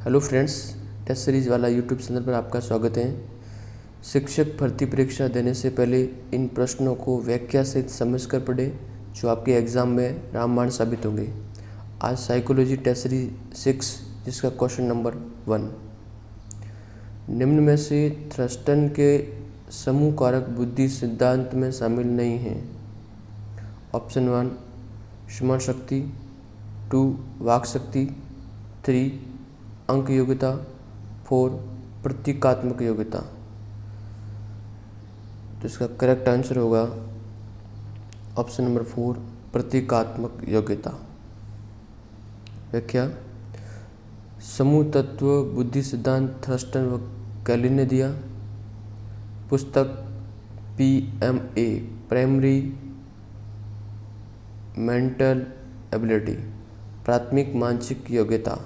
Hello friends, test series वाला YouTube channel पर आपका स्वागत है। शिक्षक भर्ती परीक्षा देने से पहले इन प्रश्नों को व्याख्या सहित समझकर पढ़ें जो आपके एग्ज़ाम में रामबाण साबित होंगे। आज साइकोलॉजी टेस्ट सीरीज 6 जिसका क्वेश्चन नंबर 1, निम्न में से थ्रस्टन के समूह कारक बुद्धि सिद्धांत में शामिल नहीं हैं। ऑप्शन 1 स्मरण शक्ति, 2 वाक शक्ति, 3 अंक योग्यता, 4 प्रतीकात्मक योग्यता। तो इसका करेक्ट आंसर होगा ऑप्शन नंबर 4 प्रतीकात्मक योग्यता। व्याख्या, समूह तत्व बुद्धि सिद्धांत थ्रस्टन व कैली ने दिया। पुस्तक PMA प्राइमरी मेंटल एबिलिटी प्राथमिक मानसिक योग्यता।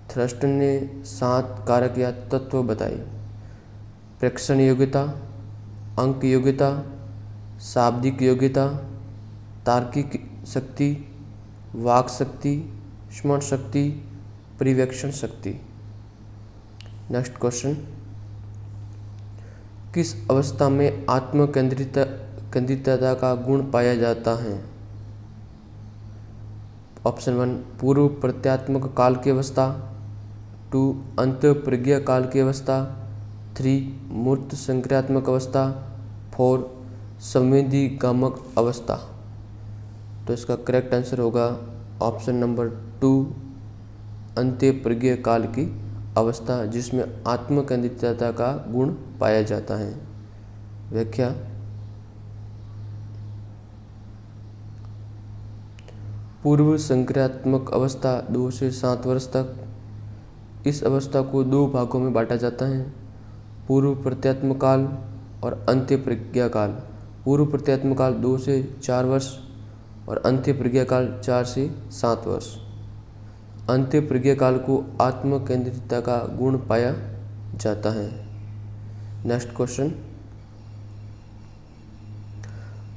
थ्रस्टन ने 7 कारक या तत्व बताए। प्रेक्षण योग्यता, अंक योग्यता, शाब्दिक योग्यता, तार्किक शक्ति, वाक शक्ति, स्मरण शक्ति, परिवेक्षण शक्ति। नेक्स्ट क्वेश्चन, किस अवस्था में आत्म केंद्रितता का गुण पाया जाता है? ऑप्शन 1 पूर्व प्रत्यात्मक काल की अवस्था, 2 अंत प्रज्ञा काल की अवस्था, 3 मूर्त संक्रियात्मक अवस्था, 4 संवेदी गामक अवस्था। तो इसका करेक्ट आंसर होगा ऑप्शन नंबर 2 अंत्य प्रज्ञा काल की अवस्था जिसमें आत्म केंद्रितता का गुण पाया जाता है। व्याख्या, पूर्व संक्रियात्मक अवस्था 2 से 7 वर्ष तक। इस अवस्था को 2 भागों में बांटा जाता है, पूर्व प्रत्यात्मक काल और अंत्य प्रज्ञा काल। पूर्व प्रत्यात्मक काल 2 से 4 वर्ष और अंत्य प्रज्ञा काल 4 से 7 वर्ष। अंत्य प्रज्ञा काल को आत्म केंद्रितता का गुण पाया जाता है। नेक्स्ट क्वेश्चन,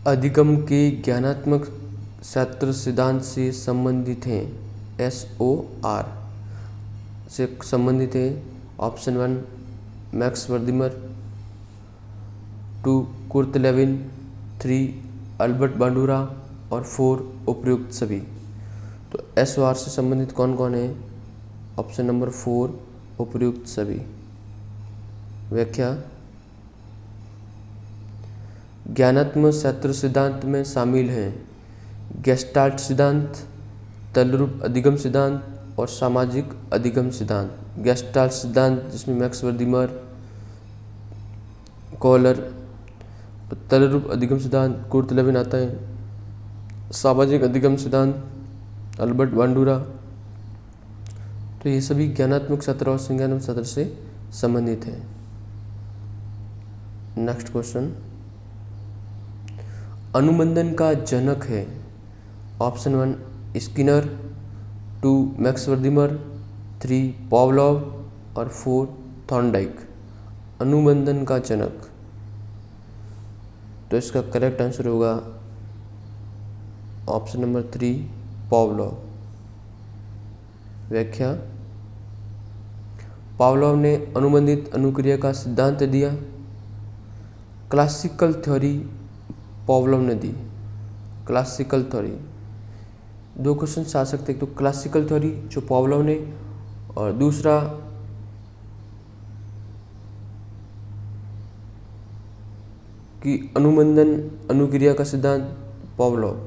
अधिगम के ज्ञानात्मक क्षेत्र सिद्धांत से संबंधित हैं। SOR से संबंधित है। Option 1 Max Wertheimer, 2 Kurt Lewin, 3 Albert Bandura और 4 उपयुक्त सभी। तो SOR से संबंधित कौन कौन है? ऑप्शन नंबर 4 उपयुक्त सभी। व्याख्या, ज्ञानात्मक क्षेत्र सिद्धांत में शामिल हैं गेस्टाल्ट सिद्धांत, तलरूप अधिगम सिद्धांत और सामाजिक अधिगम सिद्धांत। गेस्टाल्ट सिद्धांत जिसमें मैक्स वर्दिमर, कॉलर, तलरूप अधिगम सिद्धांत कुर्ट लेविन आता है, सामाजिक अधिगम सिद्धांत अल्बर्ट बांडुरा। तो ये सभी ज्ञानात्मक क्षेत्र और संज्ञानात्मक क्षेत्र से संबंधित है। नेक्स्ट क्वेश्चन, अनुबंधन का जनक है। ऑप्शन 1 स्किनर, 2 मैक्स वर्दिमर, 3 पावलोव और 4 थॉर्नडाइक। अनुबंधन का जनक। तो इसका करेक्ट आंसर होगा ऑप्शन नंबर 3 पावलोव। व्याख्या, पावलोव ने अनुबंधित अनुक्रिया का सिद्धांत दिया। क्लासिकल थ्योरी पावलोव ने दी। क्लासिकल थ्योरी 2 क्वेश्चन आ सकते हैं। तो क्लासिकल थ्योरी जो पावलोव ने, और दूसरा कि अनुबंधन अनुक्रिया का सिद्धांत पावलोव।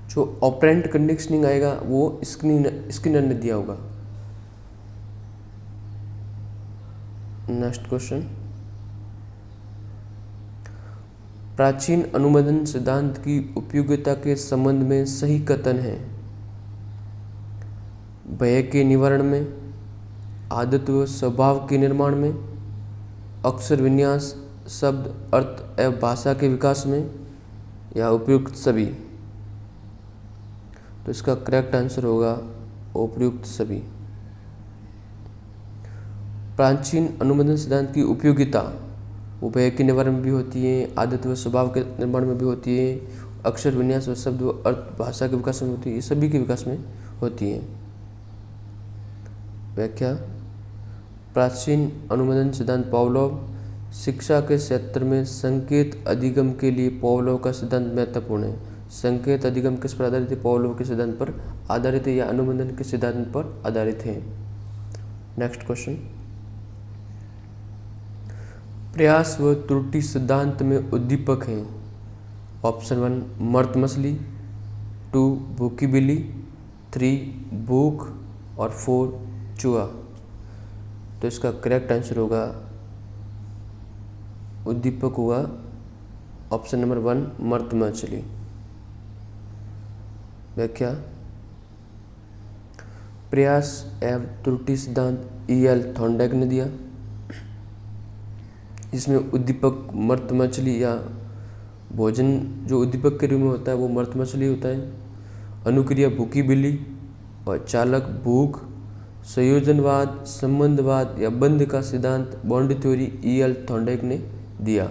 जो ऑपरेंट कंडीशनिंग आएगा वो स्किनर ने दिया होगा। नेक्स्ट क्वेश्चन, प्राचीन अनुबंधन सिद्धांत की उपयोगिता के संबंध में सही कथन है। भय के निवारण में, आदत व स्वभाव के निर्माण में, अक्षर विन्यास, शब्द अर्थ एवं भाषा के विकास में, या उपयुक्त सभी। तो इसका करेक्ट आंसर होगा उपयुक्त सभी। प्राचीन अनुबंधन सिद्धांत की उपयोगिता वो भय के निवारण में भी होती है, आदत व स्वभाव के निर्माण में भी होती है, अक्षर विन्यास व शब्द व अर्थ भाषा के विकास में होती है, ये सभी के विकास में होती है। व्याख्या। प्राचीन अनुबंधन सिद्धांत पावलोव। शिक्षा के क्षेत्र में संकेत अधिगम के लिए पावलोव का सिद्धांत महत्वपूर्ण है। संकेत अधिगम किस पर आधारित है? पावलोव के सिद्धांत पर आधारित है या अनुबंधन के सिद्धांत पर आधारित है। नेक्स्ट क्वेश्चन, प्रयास व त्रुटि सिद्धांत में उद्दीपक हैं। ऑप्शन 1 मर्द मछली, 2 भूखी बिल्ली, 3 भूख और 4 चूहा। तो इसका करेक्ट आंसर होगा, उद्दीपक हुआ ऑप्शन नंबर 1 मर्द मछली। व्याख्या। प्रयास एवं त्रुटि सिद्धांत E.L. थॉर्नडाइक ने दिया, जिसमें उद्दीपक मर्द मछली या भोजन जो उद्दीपक के रूप में होता है वो मर्द मछली होता है, अनुक्रिया भूखी बिल्ली और चालक भूख, संयोजनवाद, संबंधवाद या बंध का सिद्धांत बॉन्ड थ्योरी E.L. थॉर्नडाइक ने दिया।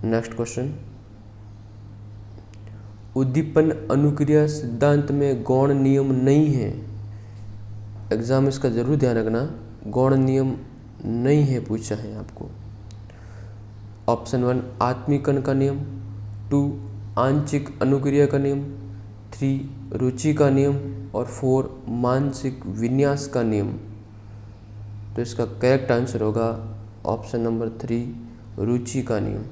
नेक्स्ट क्वेश्चन, उद्दीपन अनुक्रिया सिद्धांत में गौण नियम नहीं है। एग्जाम इसका जरूर ध्यान रखना, गौण नियम नहीं है पूछा है आपको। ऑप्शन 1 आत्मीकरण का नियम, 2 आंशिक अनुक्रिया का नियम, 3 रुचि का नियम और 4 मानसिक विन्यास का नियम। तो इसका करेक्ट आंसर होगा ऑप्शन नंबर 3 रुचि का नियम।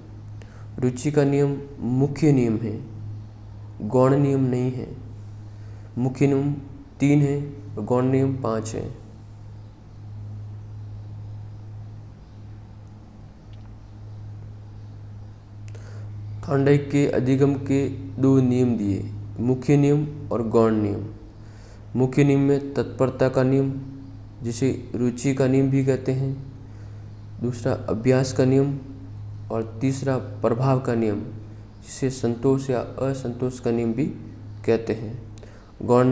रुचि का नियम मुख्य नियम है, गौण नियम नहीं है। मुख्य नियम 3 है और गौण नियम 5 है। थॉर्नडाइक के अधिगम के 2 नियम दिए, मुख्य नियम और गौण नियम। मुख्य नियम में तत्परता का नियम, जिसे रुचि का नियम भी कहते हैं, दूसरा अभ्यास का नियम और तीसरा प्रभाव का नियम, जिसे संतोष या असंतोष का नियम भी कहते हैं। गौण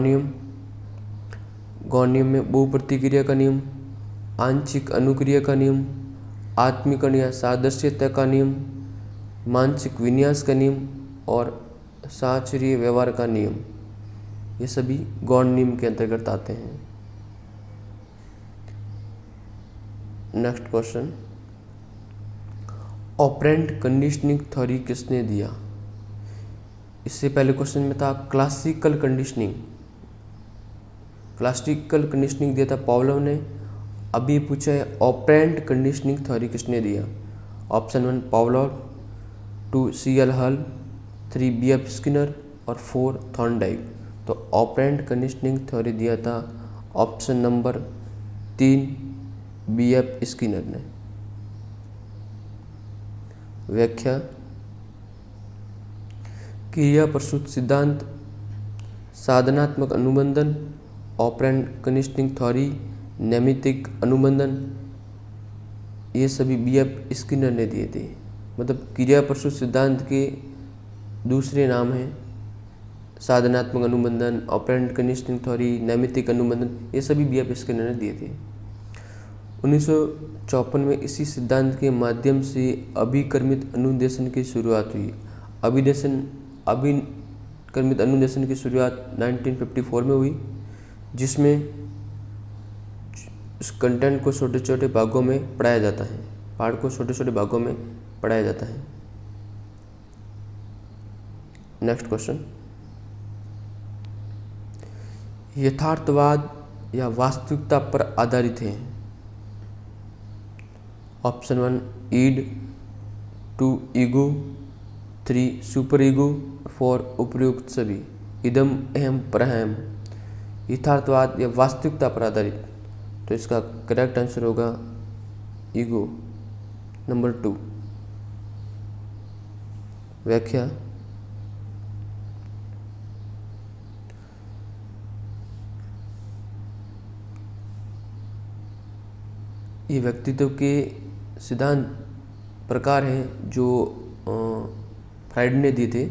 नियम में बहुप्रतिक्रिया का नियम, आंशिक अनुक्रिया का नियम, आत्मीकरण या सादृश्यता का नियम, मानसिक विन्यास का नियम और साहचर्य व्यवहार का नियम, ये सभी गौण नियम के अंतर्गत आते हैं। Next question, operant conditioning theory किसने दिया? इससे पहले क्वेश्चन में था क्लासिकल कंडीशनिंग दिया था पावलोव ने। अभी पूछा है ऑपरेंट कंडीशनिंग थ्योरी किसने दिया? Option 1 Pavlov, 2 C.L. हल, 3 B.F. स्किनर और 4 थॉर्नडाइक। तो ऑपरेंट कंडीशनिंग थ्योरी दिया था ऑप्शन नंबर 3 B.F. स्किनर ने। व्याख्या। क्रिया प्रसूत सिद्धांत, साधनात्मक अनुबंधन, ऑपरेंट कंडीशनिंग थ्योरी, नैमित्तिक अनुबंधन, ये सभी B.F. स्किनर ने दिए थे। मतलब क्रिया प्रसूत सिद्धांत के दूसरे नाम हैं साधनात्मक अनुबंधन, ऑपरेंट कंडीशनिंग थ्योरी, नैमित्तिक अनुबंधन, ये सभी B.F. स्किनर ने दिए थे। 1954 में इसी सिद्धांत के माध्यम से अभिकर्मित अनुदेशन की शुरुआत हुई। अभिकर्मित अनुदेशन की शुरुआत 1954 में हुई, जिसमें उस कंटेंट को छोटे छोटे भागों में पढ़ाया जाता है, पाठ को छोटे छोटे भागों में पढ़ाया जाता है। नेक्स्ट क्वेश्चन, यथार्थवाद या वास्तविकता पर आधारित है। ऑप्शन 1 ईड, 2 ईगो, 3 सुपर ईगो, 4 उपयुक्त सभी। इदम अहम परहम, यथार्थवाद या वास्तविकता पर आधारित। तो इसका करेक्ट आंसर होगा ईगो, नंबर 2। व्याख्या। ये व्यक्तित्व के सिद्धांत प्रकार हैं जो फ्राइड ने दिए थे।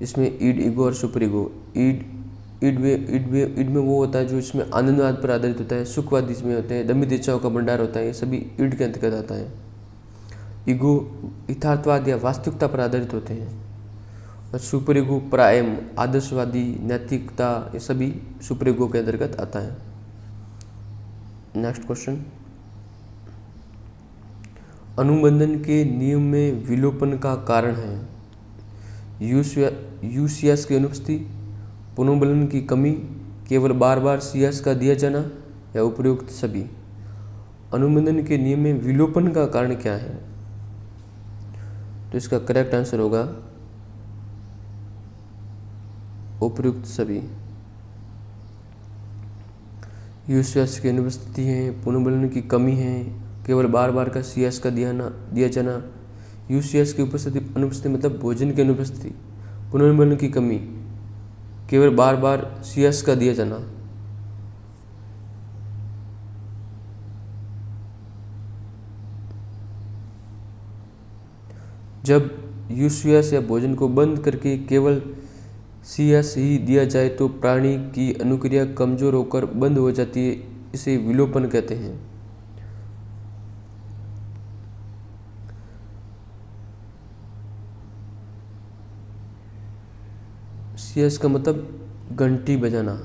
इसमें ईड, ईगो और सुपर ईगो। ईड में वो होता है जो इसमें आनंदवाद पर आधारित होता है, सुखवाद इसमें होते हैं, दमित इच्छाओं का भंडार होता है, ये सभी ईड के अंतर्गत आता है। ईगो यथार्थवाद या वास्तविकता पर आधारित होते हैं और सुपर ईगो प्राइम, आदर्शवादी, नैतिकता, ये सभी सुपर ईगो के अंतर्गत आता है। नेक्स्ट क्वेश्चन, अनुबंधन के नियम में विलोपन का कारण है यूसीएस की अनुपस्थिति, पुनर्बलन की कमी, केवल बार बार सीएस का दिया जाना या उपयुक्त सभी। अनुबंधन के नियम में विलोपन का कारण क्या है? तो इसका करेक्ट आंसर होगा उपयुक्त सभी। यूसीएस की अनुपस्थिति है, पुनर्बलन की कमी है, केवल बार बार का सीएस का दिया जाना। यूसीएस की अनुपस्थिति मतलब भोजन की अनुपस्थिति, पुनर्बलन की कमी, केवल बार बार सीएस का दिया जाना। जब यूसीएस या भोजन को बंद करके केवल सीएस ही दिया जाए तो प्राणी की अनुक्रिया कमजोर होकर बंद हो जाती है, इसे विलोपन कहते हैं। सीएस का मतलब घंटी बजाना।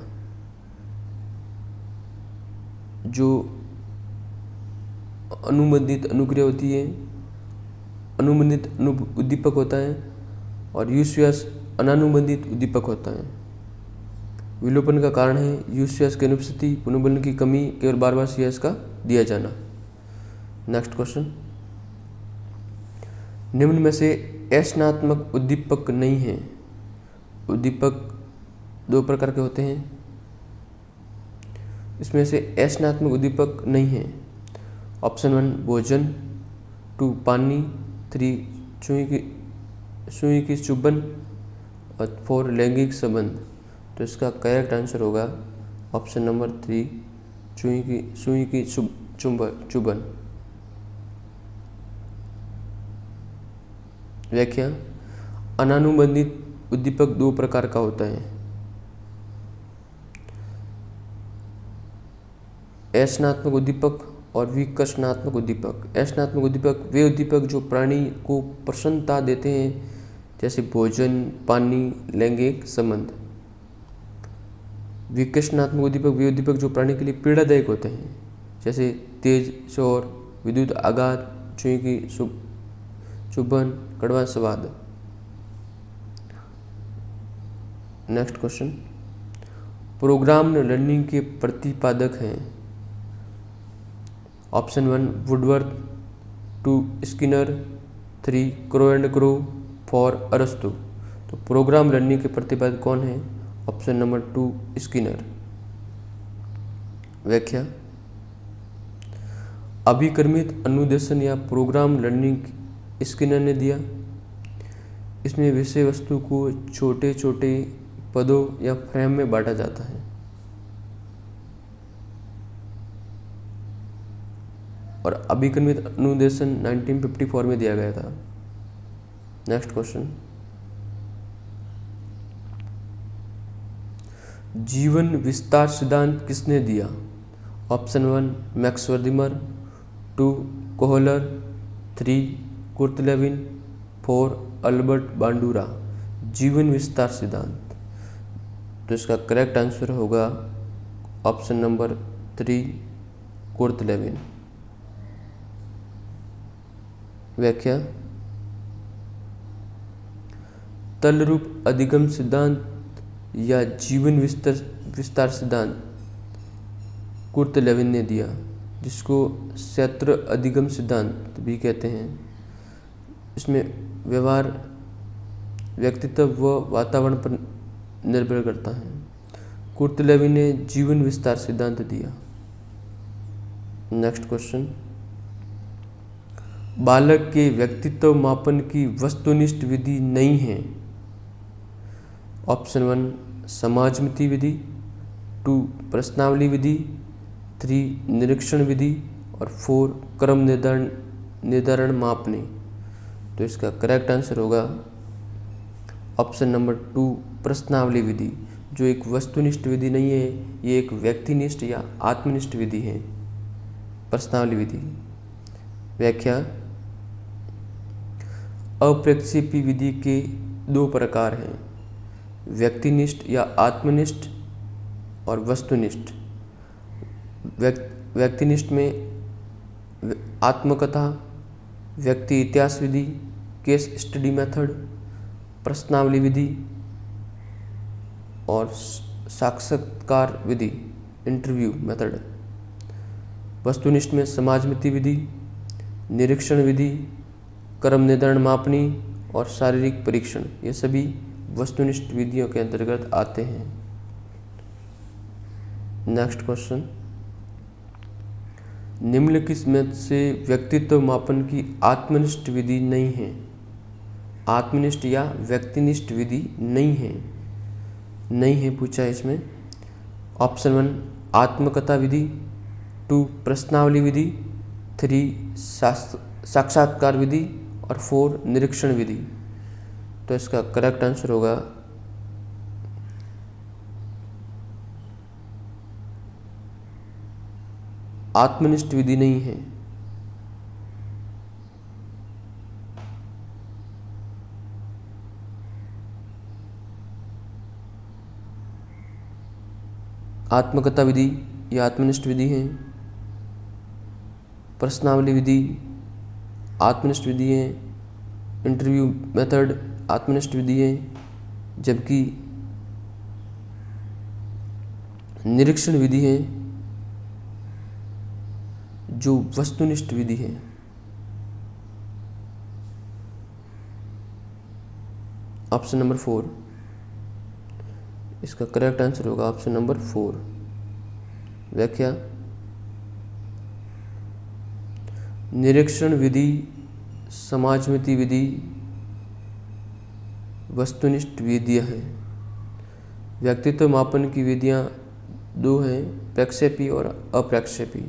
जो अनुबंधित अनुक्रिया होती है, अनुबंधित उद्दीपक होता है, और यूसीएस अनानुबंधित उद्दीपक होता है। विलोपन का कारण है यूसीएस की अनुपस्थिति, पुनर्बलन की कमी, केवल बार बार सीएस का दिया जाना। नेक्स्ट क्वेश्चन, निम्न में से ऐशनात्मक उद्दीपक नहीं है। उद्दीपक दो प्रकार के होते हैं, इसमें से ऐशनात्मक उद्दीपक नहीं है। ऑप्शन 1 भोजन, 2 पानी, 3 सुई की चुभन, और 4 लैंगिक संबंध। तो इसका करेक्ट आंसर होगा ऑप्शन नंबर 3 सुई की चुभन। व्याख्या, अनानुबंधित उद्दीपक दो प्रकार का होता है, ऐशनात्मक उद्दीपक और विकर्षणात्मक उद्दीपक। ऐशनात्मक उद्दीपक वे उद्दीपक जो प्राणी को प्रसन्नता देते हैं, जैसे भोजन, पानी, लैंगिक संबंध। विकर्षणात्मक उद्दीपक वे उद्दीपक जो प्राणी के लिए पीड़ादायक होते हैं, जैसे तेज शोर, विद्युत आघात, सुई की चुभन, कड़वा स्वाद। नेक्स्ट क्वेश्चन, प्रोग्राम्ड लर्निंग के प्रतिपादक हैं। Option 1 Woodworth, 2 Skinner, 3 crow and crow, 4 अरस्तु। तो प्रोग्राम लर्निंग के प्रतिपादक कौन है? Option number 2 Skinner. व्याख्या, अभिक्रमित अनुदेशन या प्रोग्राम लर्निंग स्किनर ने दिया। इसमें विषय वस्तु को छोटे छोटे पदों या फ्रेम में बांटा जाता है। और अभिक्रमित अनुदेशन 1954 में दिया गया था। नेक्स्ट क्वेश्चन, जीवन विस्तार सिद्धांत किसने दिया? Option 1 Max Wertheimer, 2 Kohler, 3 Kurt Lewin, 4 Albert Bandura. जीवन विस्तार सिद्धांत। तो इसका करेक्ट आंसर होगा ऑप्शन नंबर 3 कुर्ट लेविन। व्याख्या, तलरूप अधिगम सिद्धांत या जीवन विस्तार सिद्धांत कुर्ट लेविन ने दिया, जिसको क्षेत्र अधिगम सिद्धांत भी कहते हैं। इसमें व्यवहार, व्यक्तित्व व वातावरण पर निर्भर करता है। कुर्ट लेविन ने जीवन विस्तार सिद्धांत दिया। नेक्स्ट क्वेश्चन, बालक के व्यक्तित्व मापन की वस्तुनिष्ठ विधि नहीं है। ऑप्शन 1 समाजमिति विधि, 2 प्रश्नावली विधि, 3 निरीक्षण विधि, और 4 क्रम निर्धारण मापने। तो इसका करेक्ट आंसर होगा ऑप्शन नंबर 2 प्रश्नावली विधि, जो एक वस्तुनिष्ठ विधि नहीं है, ये एक व्यक्तिनिष्ठ या आत्मनिष्ठ विधि है, प्रश्नावली विधि। व्याख्या, अप्रक्षेपी विधि के दो प्रकार हैं, व्यक्तिनिष्ठ या आत्मनिष्ठ और वस्तुनिष्ठ। व्यक्तिनिष्ठ में आत्मकथा, व्यक्ति इतिहास विधि, केस स्टडी मेथड, प्रश्नावली विधि और साक्षात्कार विधि, इंटरव्यू मेथड। वस्तुनिष्ठ में समाजमिति विधि, निरीक्षण विधि, क्रम निर्धारण मापनी और शारीरिक परीक्षण, ये सभी वस्तुनिष्ठ विधियों के अंतर्गत आते हैं। नेक्स्ट क्वेश्चन, निम्नलिखित में से व्यक्तित्व मापन की आत्मनिष्ठ विधि नहीं है। आत्मनिष्ठ या व्यक्तिनिष्ठ विधि नहीं है पूछा है इसमें। ऑप्शन 1 आत्मकथा विधि, 2 प्रश्नावली विधि, 3 साक्षात्कार विधि और 4 निरीक्षण विधि। तो इसका करेक्ट आंसर होगा आत्मनिष्ठ विधि नहीं है। आत्मकथा विधि ये आत्मनिष्ठ विधि है, प्रश्नावली विधि आत्मनिष्ठ विधि है, इंटरव्यू मेथड आत्मनिष्ठ विधि है, जबकि निरीक्षण विधि है जो वस्तुनिष्ठ विधि है। ऑप्शन नंबर 4 इसका करेक्ट आंसर होगा, ऑप्शन नंबर 4। व्याख्या, निरीक्षण विधि, समाजमिति विधि वस्तुनिष्ठ विधियां हैं। व्यक्तित्व मापन की विधियां दो हैं, प्रक्षेपी और अप्रक्षेपी।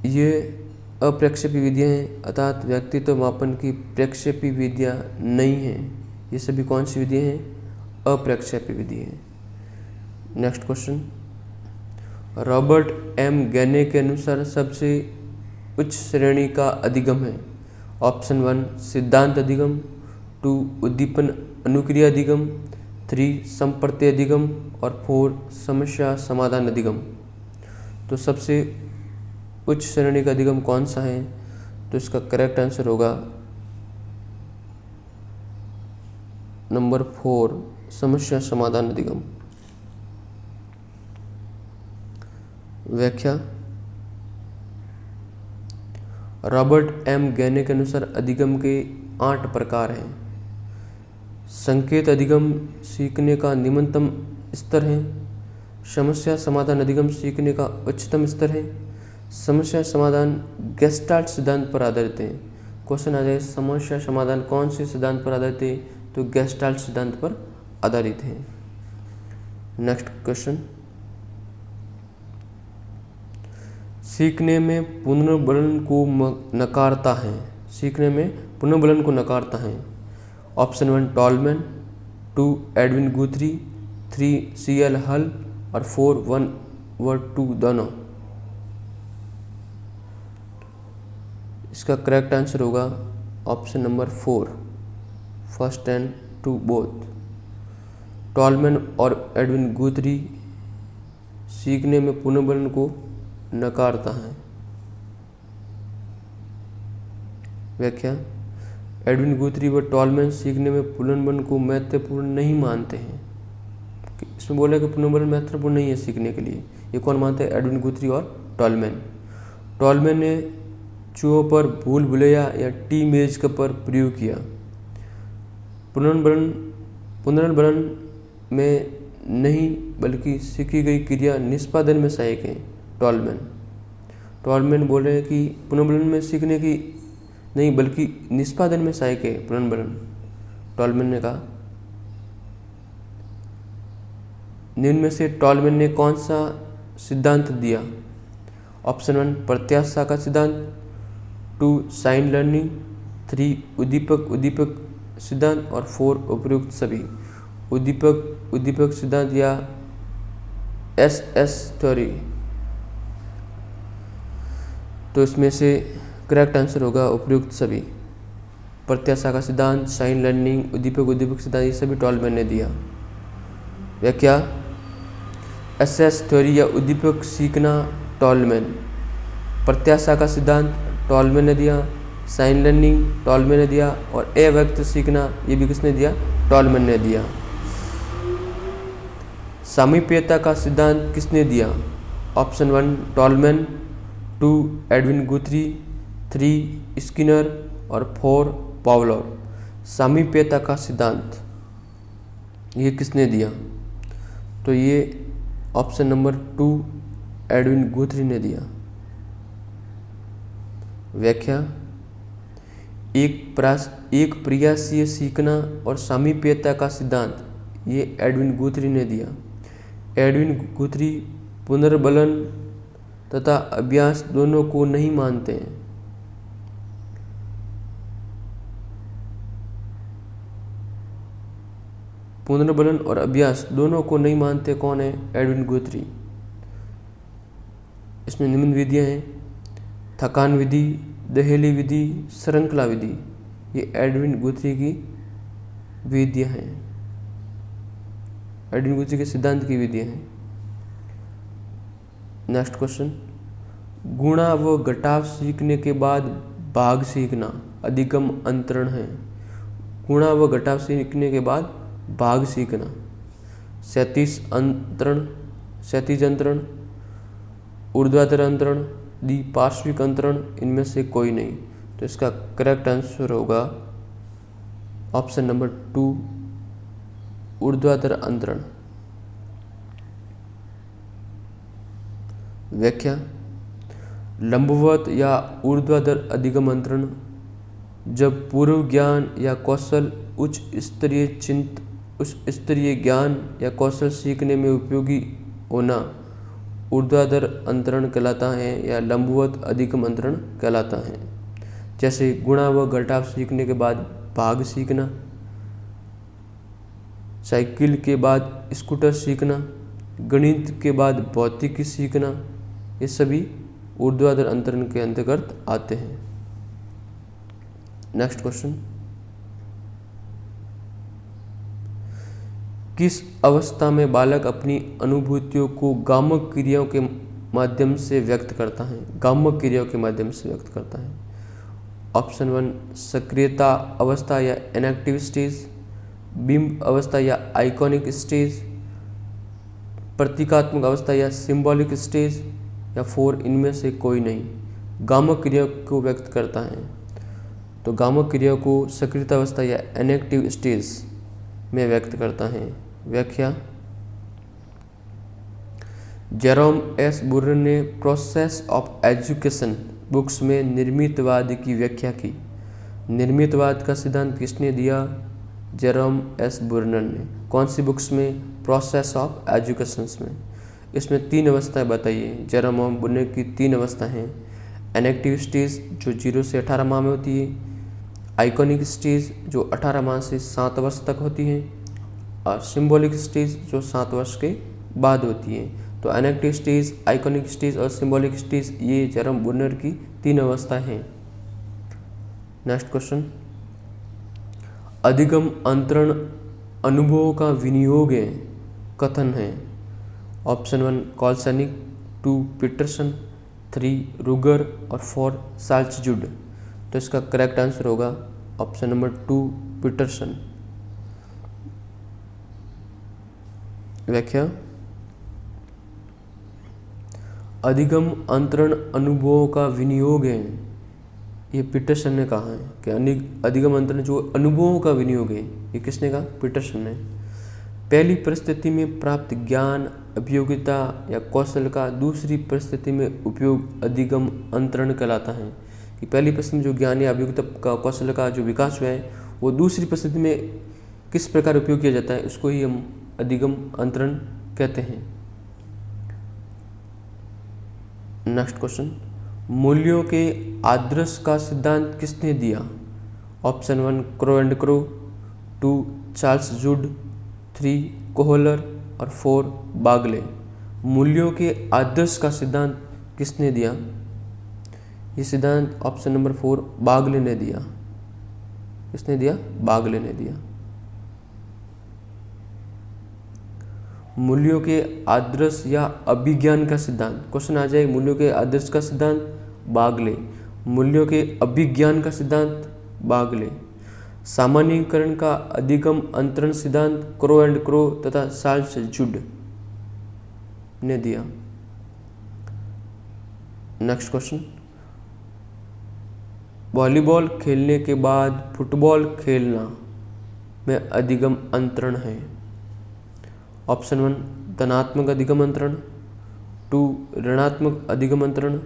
ये अप्रक्षेपी विधियां हैं, अर्थात व्यक्तित्व मापन की प्रक्षेपी विधियां नहीं हैं। ये सभी कौन सी विधियां हैं? अप्रक्षेपी विधि हैं। Next question, Robert M Gagne के अनुसार सबसे उच्च श्रेणी का अधिगम है। ऑप्शन 1 सिद्धांत अधिगम, 2 उद्दीपन अनुक्रिया अधिगम, 3 संप्रत्यय अधिगम और 4 समस्या समाधान अधिगम। तो सबसे उच्च श्रेणी का अधिगम कौन सा है? तो इसका करेक्ट आंसर होगा नंबर 4 समस्या समाधान अधिगम। व्याख्या, रॉबर्ट एम गैने के अनुसार अधिगम के 8 प्रकार हैं। संकेत अधिगम सीखने का निम्नतम स्तर है। समस्या समाधान अधिगम सीखने का उच्चतम स्तर है। समस्या समाधान गेस्टाल्ट सिद्धांत पर आधारित है। क्वेश्चन आ जाए समस्या समाधान कौन से सिद्धांत पर आधारित है? तो गेस्टाल्ट सिद्धांत पर आधारित है। नेक्स्ट क्वेश्चन, सीखने में पुनर्बलन को नकारता है। सीखने में पुनर्बलन को नकारता है। ऑप्शन 1 टॉलमैन, 2 एडविन गुथरी, 3 CL हल और 4 1 व 2 दोनों। इसका करेक्ट आंसर होगा option number 4 first and 2 both. Tall man और एडविन गुथरी सीखने में पुनर्बलन को नकारता है। व्याख्या, एडविन गुथरी व टॉलमैन सीखने में पुनर्बलन को महत्वपूर्ण नहीं मानते हैं। इसमें बोला कि पुनर्बलन महत्वपूर्ण नहीं है सीखने के लिए। ये कौन मानते हैं? एडविन गुथरी और टॉलमैन। टॉलमैन ने चूहों पर भूल भुलैया या टी मेज का पर प्रयोग किया। पुनर्बलन में नहीं बल्कि सीखी गई क्रिया निष्पादन में सहायक है। टॉलमैन बोले हैं कि पुनर्बलन में सीखने की नहीं बल्कि निष्पादन में सहायक है पुनर्बलन। टॉलमैन ने कहा। निम्न में से टॉलमैन ने कौन सा सिद्धांत दिया? ऑप्शन 1 प्रत्याशा का सिद्धांत, 2 साइन लर्निंग, 3 उद्दीपक सिद्धांत और 4 उपयुक्त सभी। उद्दीपक सिद्धांत या SS थ्योरी। तो इसमें से करेक्ट आंसर होगा उपयुक्त सभी। प्रत्याशा का सिद्धांत, साइन लर्निंग, उद्दीपक सिद्धांत, ये सभी टॉलमैन ने दिया। व्याख्या, एसएस थ्योरी या उद्दीपक सीखना टॉलमैन, प्रत्याशा का सिद्धांत टॉलमैन ने दिया, साइन लर्निंग टॉलमैन ने दिया, और अव्यक्त सीखना ये भी किसने दिया? टॉलमैन ने दिया। सामीप्यता का सिद्धांत किसने दिया? ऑप्शन 1 टॉलमैन, 2 एडविन गुथरी, 3 स्किनर और 4 पावलोव। सामीप्यता का सिद्धांत ये किसने दिया? तो ये ऑप्शन नंबर 2 एडविन गुथरी ने दिया। व्याख्या, एक प्रयासीय सीखना और सामीप्यता का सिद्धांत ये एडविन गुथरी ने दिया। एडविन गुथरी पुनर्बलन तथा अभ्यास दोनों को नहीं मानते हैं। पुनर्बलन और अभ्यास दोनों को नहीं मानते कौन है? एडविन गुथरी। इसमें निम्न विधियां हैं: थकान विधि, दहेली विधि, श्रृंखला विधि। ये एडविन गुथरी की विधियां हैं, एडविन गुथरी के सिद्धांत की विधियां हैं। नेक्स्ट क्वेश्चन, गुणा व घटाव सीखने के बाद भाग सीखना अधिगम अंतरण है। गुणा व घटाव सीखने के बाद भाग सीखना, क्षैतिज अंतरण, ऊर्ध्वाधर अंतरण, पार्श्विक अंतरण, इनमें से कोई नहीं। तो इसका करेक्ट आंसर होगा ऑप्शन नंबर 2 ऊर्ध्वाधर अंतरण। व्याख्या, लंबवत या ऊर्ध्वाधर अधिगम अंतरण जब पूर्व ज्ञान या कौशल उच्च स्तरीय ज्ञान या कौशल सीखने में उपयोगी होना ऊर्ध्वाधर अंतरण कहलाता है या लंबवत अधिगम अंतरण कहलाता है। जैसे गुणा व घटाव सीखने के बाद भाग सीखना, साइकिल के बाद स्कूटर सीखना, गणित के बाद भौतिकी सीखना, ये सभी ऊर्ध्वाधर अंतरण के अंतर्गत आते हैं। नेक्स्ट क्वेश्चन, किस अवस्था में बालक अपनी अनुभूतियों को गामक क्रियाओं के माध्यम से व्यक्त करता है? गामक क्रियाओं के माध्यम से व्यक्त करता है। ऑप्शन 1 सक्रियता अवस्था या इनएक्टिव स्टेज, बिंब अवस्था या आइकॉनिक स्टेज, प्रतीकात्मक अवस्था या सिंबॉलिक स्टेज, या 4 इनमें से कोई नहीं। गामक क्रियाओं को व्यक्त करता है तो गामक क्रियाओं को सक्रियता अवस्था या इनएक्टिव स्टेज में व्यक्त करता है। व्याख्या, जेरोम एस बुर्न ने प्रोसेस ऑफ एजुकेशन बुक्स में निर्मितवाद की व्याख्या की। निर्मितवाद का सिद्धांत किसने दिया? जेरोम एस बुर्न ने। कौन सी बुक्स में? प्रोसेस ऑफ एजुकेशन में। इसमें 3 अवस्थाएं बताइए। जेरोम बुर्न की 3 अवस्थाएं हैं। इनएक्टिव स्टेज जो 0 से 18 माह में होती है, आइकॉनिक स्टेज जो 18 माह से 7 वर्ष तक होती है, और सिंबॉलिक स्टेज जो 7 वर्ष के बाद होती है। तो इनएक्टिव स्टेज, आइकॉनिक स्टेज और सिंबॉलिक स्टेज ये जेरोम बुर्नर की 3 अवस्थाएं हैं। नेक्स्ट क्वेश्चन, अधिगम अंतरण अनुभवों का विनियोग है कथन है। ऑप्शन 1 कॉल्सनिक, 2 पीटरसन, 3 रुगर और 4 साल्चजुड। तो इसका करेक्ट आंसर होगा ऑप्शन नंबर 2 पीटरसन। व्याख्या, अधिगम अंतरण अनुभवों का विनियोग है, ये पीटरसन ने कहा है कि अधिगम अंतरण जो अनुभवों का विनियोग है, ये किसने कहा? पीटरसन ने। पहली परिस्थिति में प्राप्त ज्ञान, अभियोगिता या कौशल का दूसरी परिस्थिति में उपयोग अधिगम अंतरण कहलाता है। कि पहली परिस्थिति में जो ज्ञान या अभियोगिता का कौशल का जो विकास हुआ है वो दूसरी परिस्थिति में किस प्रकार उपयोग किया जाता है, उसको ही हम अधिगम अंतरण कहते हैं। नेक्स्ट क्वेश्चन, मूल्यों के आदर्श का सिद्धांत किसने दिया? Option 1 Crow and Crow, 2 Charles Judd, 3 Kohler और 4 बागले। मूल्यों के आदर्श का सिद्धांत किसने दिया? ये सिद्धांत ऑप्शन नंबर 4 बागले ने दिया। किसने दिया? बागले ने दिया। मूल्यों के आदर्श या अभिज्ञान का सिद्धांत, क्वेश्चन आ जाए मूल्यों के आदर्श का सिद्धांत बागले, मूल्यों के अभिज्ञान का सिद्धांत बागले, सामान्यीकरण का अधिगम अंतरण सिद्धांत क्रो एंड क्रो तथा चार्ल्स जूड ने दिया। नेक्स्ट क्वेश्चन, वॉलीबॉल खेलने के बाद फुटबॉल खेलना में अधिगम अंतरण है। ऑप्शन 1 धनात्मक अधिगम अंतरण, 2 ऋणात्मक अधिगम अंतरण,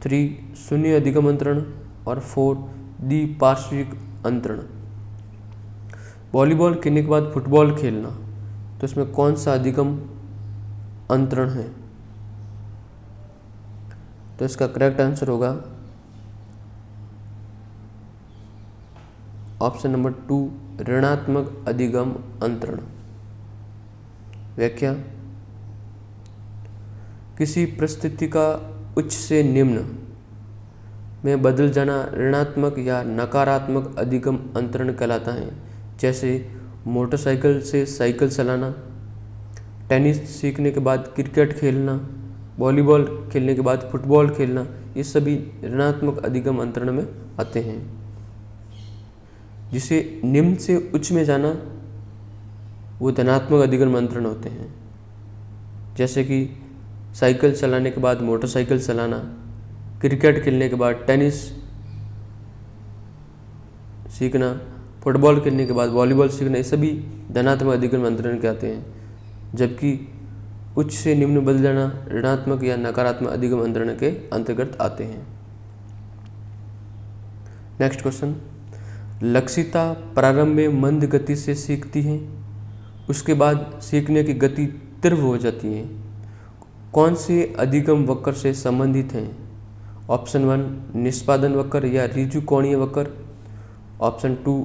3 शून्य अधिगम अंतरण और 4 द्विपार्श्विक अंतरण। वॉलीबॉल खेलने के बाद फुटबॉल खेलना, तो इसमें कौन सा अधिगम अंतरण है? तो इसका करेक्ट आंसर होगा ऑप्शन नंबर 2 ऋणात्मक अधिगम अंतरण। व्याख्या, किसी परिस्थिति का उच्च से निम्न में बदल जाना ऋणात्मक या नकारात्मक अधिगम अंतरण कहलाता है। जैसे मोटरसाइकिल से साइकिल चलाना, टेनिस सीखने के बाद क्रिकेट खेलना, वॉलीबॉल खेलने के बाद फुटबॉल खेलना, ये सभी ऋणात्मक अधिगम अंतरण में आते हैं। जिसे निम्न से उच्च में जाना वो धनात्मक अधिगम अंतरण होते हैं। जैसे कि साइकिल चलाने के बाद मोटरसाइकिल चलाना, क्रिकेट खेलने के बाद टेनिस सीखना, फुटबॉल खेलने के बाद वॉलीबॉल सीखना, ये सभी धनात्मक अधिगम अंतरण के आते हैं। जबकि उच्च से निम्न बदल जाना ऋणात्मक या नकारात्मक अधिगम अंतरण के अंतर्गत आते हैं। नेक्स्ट क्वेश्चन, लक्षिता प्रारंभ में मंद गति से सीखती है, उसके बाद सीखने की गति तीव्र हो जाती है। कौन से अधिगम वक्र से संबंधित हैं? ऑप्शन 1 निष्पादन वक्र या ऋजु कोणीय वक्र, ऑप्शन 2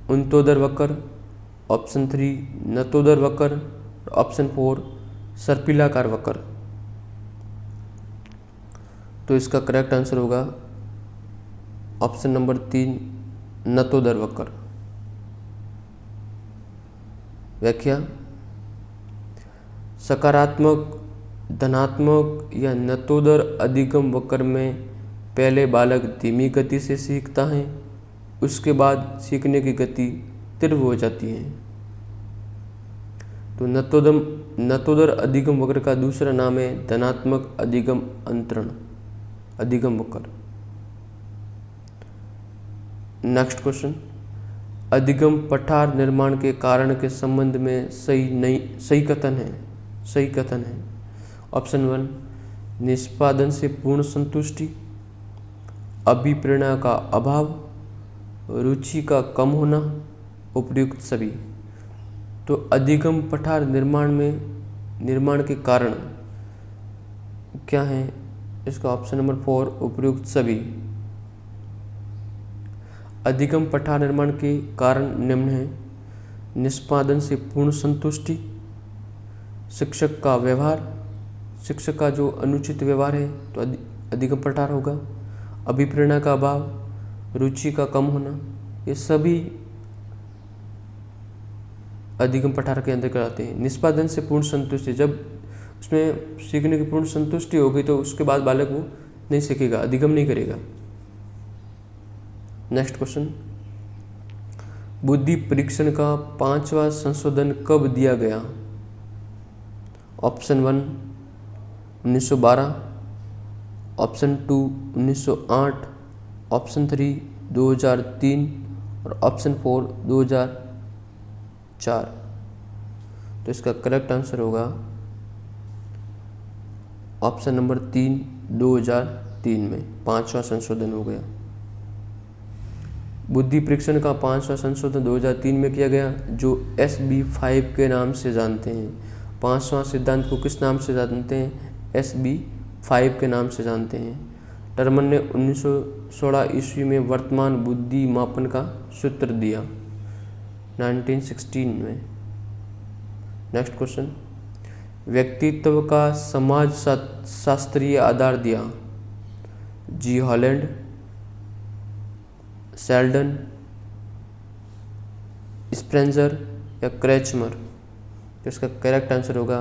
उन्तोदर वक्र, ऑप्शन 3 नतोदर वक्र, ऑप्शन 4 सर्पिलाकार वक्र। तो इसका करेक्ट आंसर होगा ऑप्शन नंबर 3 नतोदर वक्र। व्याख्या, सकारात्मक, धनात्मक या नतोदर अधिगम वक्र में पहले बालक धीमी गति से सीखता है, उसके सीखने की गति तीव्र हो जाती है। तो नतोदर अधिगम वक्र का दूसरा नाम है धनात्मक अधिगम अंतरण अधिगम वक्र। नेक्स्ट क्वेश्चन, अधिगम पठार निर्माण के कारण के संबंध में सही कथन है। ऑप्शन 1 निष्पादन से पूर्ण संतुष्टि, अभिप्रेरणा का अभाव, रुचि का कम होना, उपयुक्त सभी। तो अधिगम पठार निर्माण के कारण क्या है? इसका ऑप्शन नंबर 4 उपयुक्त सभी। अधिगम पठार निर्माण के कारण निम्न है: निष्पादन से पूर्ण संतुष्टि, शिक्षक का व्यवहार, शिक्षक का जो अनुचित व्यवहार है तो अधिगम पठार होगा, अभिप्रेरणा का अभाव, रुचि का कम होना, ये सभी अधिगम पठार के अंतर्गत आते हैं। निष्पादन से पूर्ण संतुष्टि, जब उसमें सीखने की पूर्ण संतुष्टि होगी तो उसके बाद बालक वो नहीं सीखेगा, अधिगम नहीं करेगा। नेक्स्ट क्वेश्चन, बुद्धि परीक्षण का 5वां संशोधन कब दिया गया? ऑप्शन 1 1912, ऑप्शन 2 1908, ऑप्शन 3 2003 और ऑप्शन 4 2004। तो इसका करेक्ट आंसर होगा ऑप्शन नंबर 3 2003 में 5वां संशोधन हो गया। बुद्धि परीक्षण का 5वां संशोधन 2003 में किया गया, जो SB5 के नाम से जानते हैं। 5वां सिद्धांत को किस नाम से जानते हैं? SB5 के नाम से जानते हैं। टर्मन ने 1916 ईस्वी में वर्तमान बुद्धि मापन का सूत्र दिया 1916 में। नेक्स्ट क्वेश्चन, व्यक्तित्व का समाज शास्त्रीय आधार दिया? जी हॉलैंड, सेल्डन, स्प्रेंजर या क्रेचमर। तो इसका करेक्ट आंसर होगा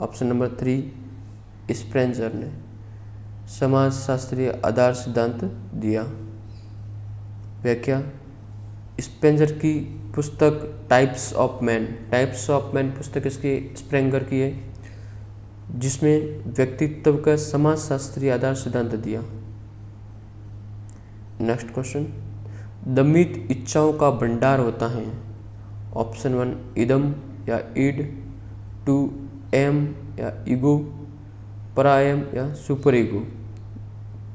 ऑप्शन नंबर 3, स्प्रेंजर ने समाजशास्त्रीय आधार सिद्धांत दिया। व्याख्या, स्पेंजर की पुस्तक टाइप्स ऑफ मैन पुस्तक इसकी स्प्रेंगर की है, जिसमें व्यक्तित्व का समाजशास्त्रीय आधार सिद्धांत दिया। नेक्स्ट क्वेश्चन, दमित इच्छाओं का भंडार होता है। ऑप्शन 1 इदम या ईड, 2 एम या ईगो, परायम या सुपर ईगो,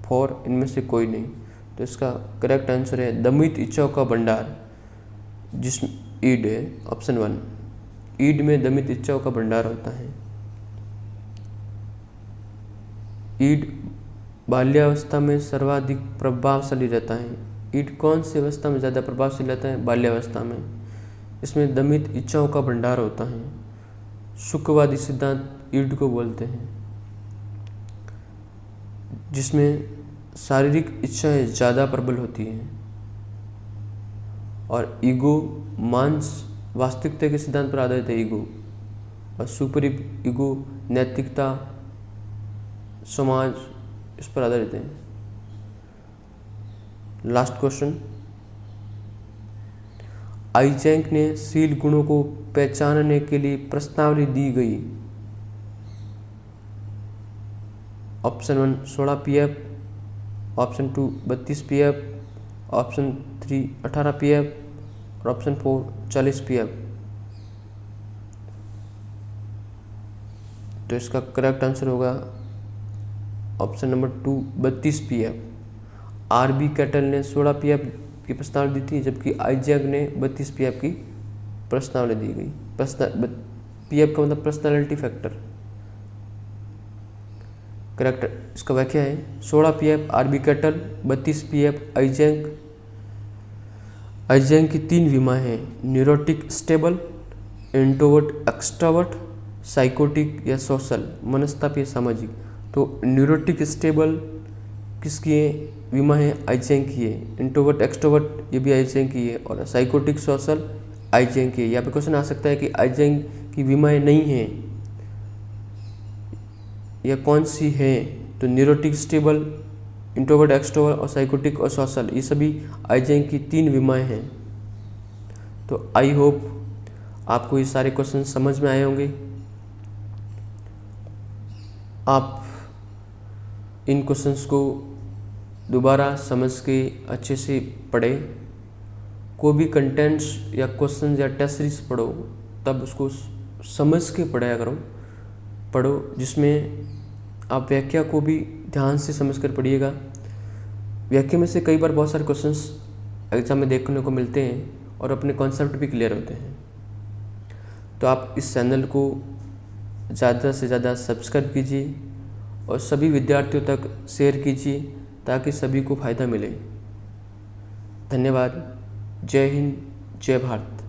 4 इनमें से कोई नहीं। तो इसका करेक्ट आंसर है दमित इच्छाओं का भंडार, जिसमें ईड है, ऑप्शन 1। ईड में दमित इच्छाओं का भंडार होता है। ईड बाल्यावस्था में सर्वाधिक प्रभावशाली रहता है। ईड कौन सी अवस्था में ज़्यादा प्रभावशाली रहता है? बाल्यावस्था में। इसमें दमित इच्छाओं का भंडार होता है। सुखवादी सिद्धांत ईड को बोलते हैं, जिसमें शारीरिक इच्छाएं ज़्यादा प्रबल होती हैं। और ईगो मांस वास्तविकता के सिद्धांत पर आधारित है ईगो। और सुपर ईगो नैतिकता, समाज, इस पर आधारित है। लास्ट क्वेश्चन, आइजैक ने शील गुणों को पहचानने के लिए प्रश्नावली दी गई। Option 1 16 PF, option 2 32 PF, option 3 18 PF और ऑप्शन 4 40 पीएफ। तो इसका करेक्ट आंसर होगा option number 2 32 PF. R B Cattell ने 16 पीएफ की प्रश्नावली दी थी, जबकि आइजैक ने 32 पीएफ की प्रश्नावली दी गई। पीएफ का मतलब पर्सनालिटी फैक्टर। करेक्ट इसका व्याख्या है 16 PF R B Cattell, 32 PF Eysenck. Eysenck की 3 विमाएँ हैं, neurotic stable, introvert extrovert, psychotic या सोशल, मनस्तापी सामाजिक। तो न्यूरोटिक स्टेबल किसकी है? विमा है आइजैक की है। इंट्रोवर्ट एक्सट्रोवर्ट ये भी आइजैक की है। और साइकोटिक सोशल आइजैक की है। यहाँ पे क्वेश्चन आ सकता है कि आइजैक की विमाएँ नहीं हैं या कौन सी है? तो न्यूरोटिक स्टेबल, इंट्रोवर्ट एक्सट्रोवर्ट और साइकोटिक और सोशल, ये सभी आइजैक की 3 विमाएँ हैं। तो आई होप आपको ये सारे क्वेश्चन समझ में आए होंगे। आप इन क्वेश्चंस को दोबारा समझ के अच्छे से पढ़ें। कोई भी कंटेंट्स या क्वेश्चन या टेस्ट सीरीज पढ़ो तब उसको समझ के पढ़ो, जिसमें आप व्याख्या को भी ध्यान से समझ कर पढ़िएगा। व्याख्या में से कई बार बहुत सारे क्वेश्चंस एग्जाम में देखने को मिलते हैं और अपने कॉन्सेप्ट भी क्लियर होते हैं। तो आप इस चैनल को ज़्यादा से ज़्यादा सब्सक्राइब कीजिए और सभी विद्यार्थियों तक शेयर कीजिए ताकि सभी को फ़ायदा मिले। धन्यवाद। जय हिंद, जय भारत।